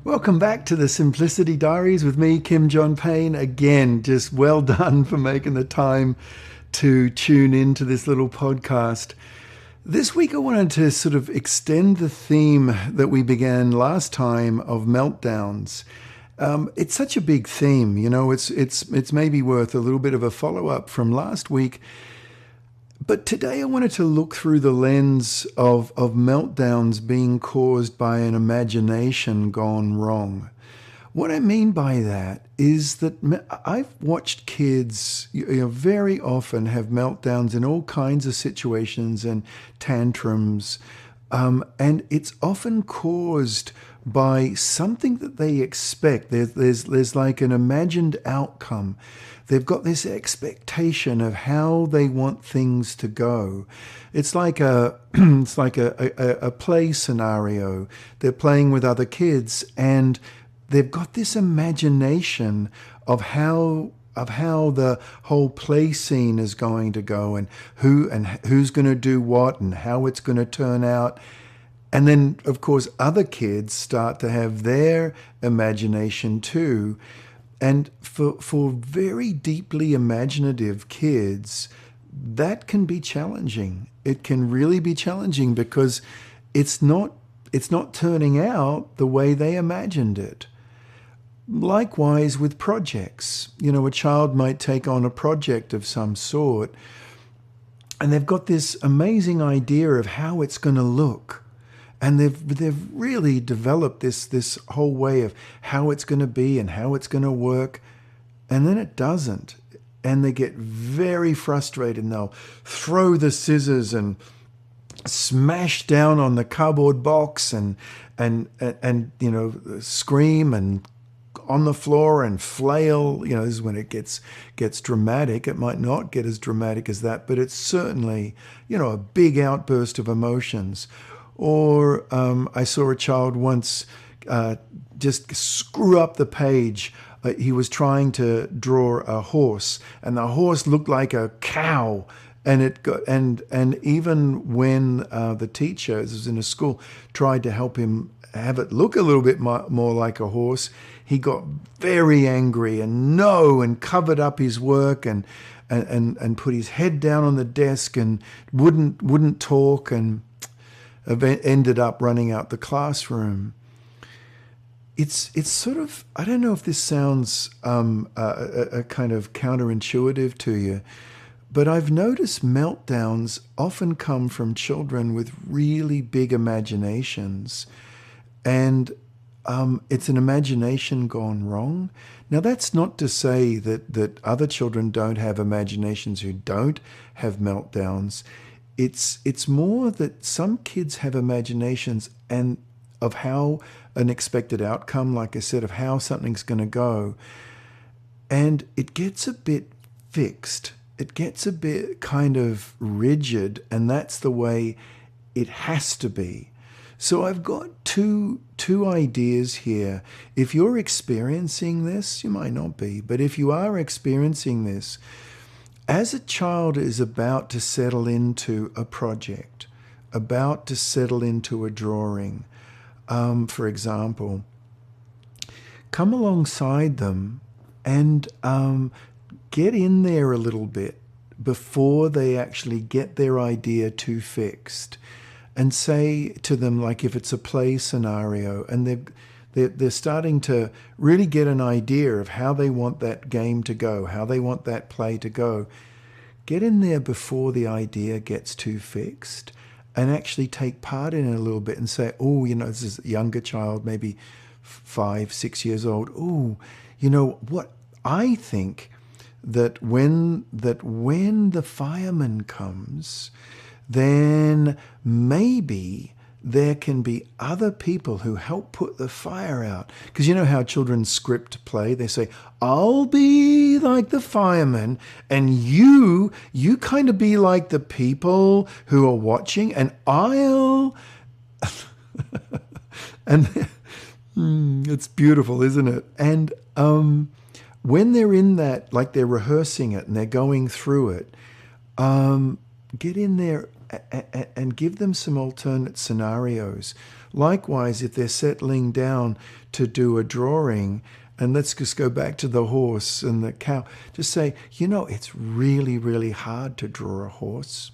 Welcome back to the Simplicity Diaries with me, Kim John Payne. Again, just well done for making the time to tune into this little podcast. This week, I wanted to sort of extend the theme that we began last time of meltdowns. It's such a big theme, you know. It's maybe worth a little bit of a follow up from last week. But today I wanted to look through the lens of meltdowns being caused by an imagination gone wrong. What I mean by that is that I've watched kids very often have meltdowns in all kinds of situations and tantrums. And it's often caused by something that they expect. There's like an imagined outcome. They've got this expectation of how they want things to go. It's like it's like a play scenario. They're playing with other kids, and they've got this imagination of how the whole play scene is going to go, and who's going to do what and how it's going to turn out. And then, of course, other kids start to have their imagination too. And for very deeply imaginative kids, that can be challenging. It can really be challenging because it's not turning out the way they imagined it. Likewise with projects. You know, a child might take on a project of some sort, and they've got this amazing idea of how it's going to look. And they've really developed this whole way of how it's going to be and how it's going to work. And then it doesn't. And they get very frustrated, and they'll throw the scissors and smash down on the cardboard box and scream and on the floor and flail. You know, this is when it gets dramatic. It might not get as dramatic as that, but it's certainly, a big outburst of emotions. Or I saw a child once just screw up the page. He was trying to draw a horse, and the horse looked like a cow. And even when the teacher, this was in a school, tried to help him have it look a little bit more like a horse, he got very angry and covered up his work and put his head down on the desk and wouldn't talk, and ended up running out the classroom. It's sort of, I don't know if this sounds a kind of counterintuitive to you, but I've noticed meltdowns often come from children with really big imaginations, and it's an imagination gone wrong. Now, that's not to say that other children don't have imaginations who don't have meltdowns. It's more that some kids have imaginations and of how an expected outcome, like I said, of how something's going to go, and it gets a bit fixed. It gets a bit kind of rigid, and that's the way it has to be. So I've got two ideas here. If you're experiencing this, you might not be, but if you are experiencing this, as a child is about to settle into a project, about to settle into a drawing, for example, come alongside them and get in there a little bit before they actually get their idea too fixed, and say to them, like if it's a play scenario and they're starting to really get an idea of how they want that game to go, how they want that play to go, get in there before the idea gets too fixed, and actually take part in it a little bit and say, oh, this is a younger child, maybe 5, 6 years old. Oh, what I think that when the fireman comes, then maybe there can be other people who help put the fire out. Because you know how children script play? They say, I'll be like the fireman, and you kind of be like the people who are watching, and I'll... and it's beautiful, isn't it? And when they're in that, like they're rehearsing it and they're going through it, get in there and give them some alternate scenarios Likewise, if they're settling down to do a drawing, and let's just go back to the horse and the cow, just say, you know, it's really, really hard to draw a horse.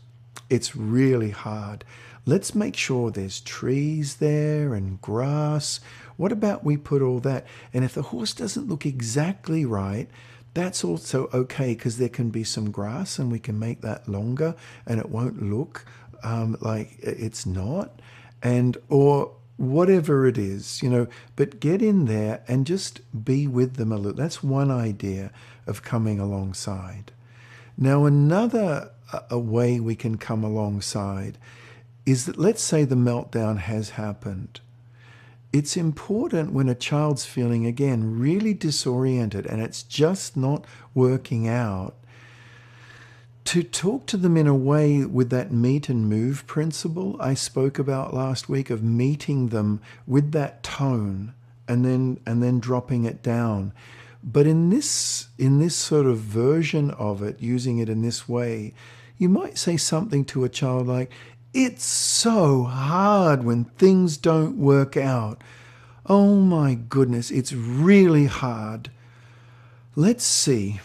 It's really hard. Let's make sure there's trees there and grass. What about we put all that? And if the horse doesn't look exactly right, that's also okay, because there can be some grass and we can make that longer and it won't look like it's not. And or whatever it is, you know, but get in there and just be with them a little. That's one idea of coming alongside. Now, another a way we can come alongside is that, let's say the meltdown has happened. It's important when a child's feeling, again, really disoriented and it's just not working out, to talk to them in a way with that meet and move principle I spoke about last week, of meeting them with that tone and then dropping it down. But in this sort of version of it, using it in this way, you might say something to a child like, "It's so hard when things don't work out. Oh my goodness, it's really hard. Let's see.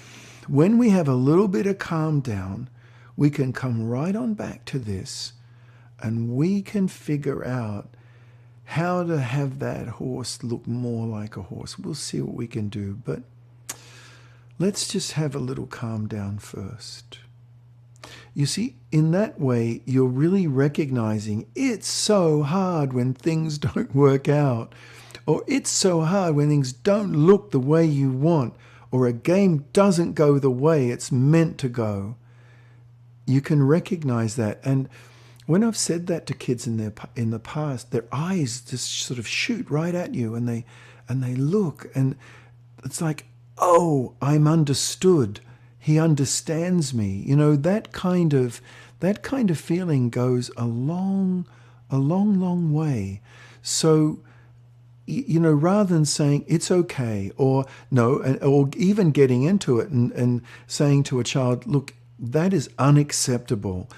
When we have a little bit of calm down, we can come right on back to this and we can figure out how to have that horse look more like a horse. We'll see what we can do, but let's just have a little calm down first." You see, in that way, you're really recognizing it's so hard when things don't work out, or it's so hard when things don't look the way you want, or a game doesn't go the way it's meant to go. You can recognize that. And when I've said that to kids in the past, their eyes just sort of shoot right at you, and they look, and it's like, oh, I'm understood. He understands me. You know, that kind of feeling goes a long way. So, you know, rather than saying it's okay, or no, or even getting into it and saying to a child, look, that is unacceptable.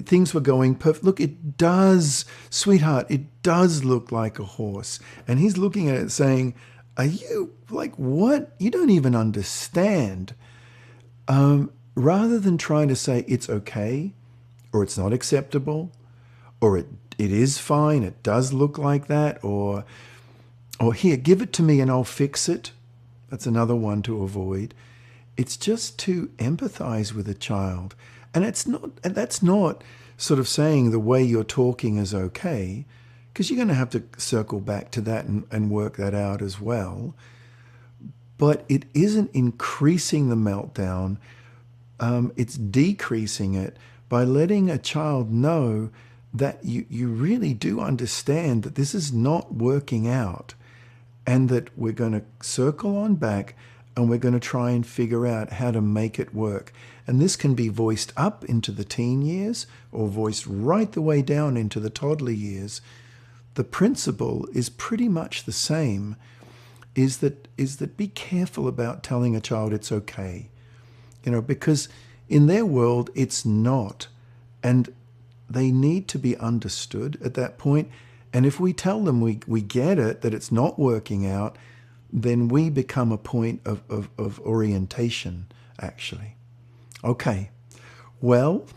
Things were going perfect. Look, it does, sweetheart, it does look like a horse. And he's looking at it saying, are you, like, what? You don't even understand. Rather than trying to say it's okay, or it's not acceptable, or it is fine, it does look like that, or here, give it to me and I'll fix it. That's another one to avoid. It's just to empathize with a child. And that's not sort of saying the way you're talking is okay, because you're going to have to circle back to that and work that out as well. But it isn't increasing the meltdown. It's decreasing it by letting a child know that you really do understand that this is not working out, and that we're going to circle on back and we're going to try and figure out how to make it work. And this can be voiced up into the teen years or voiced right the way down into the toddler years. The principle is pretty much the same, is that be careful about telling a child it's okay. You know, because in their world it's not, and they need to be understood at that point. And if we tell them we get it, that it's not working out, then we become a point of orientation, actually. Okay, well,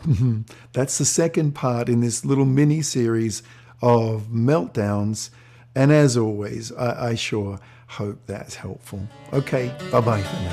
that's the second part in this little mini-series of meltdowns. And as always, I sure hope that's helpful. Okay, bye-bye for now.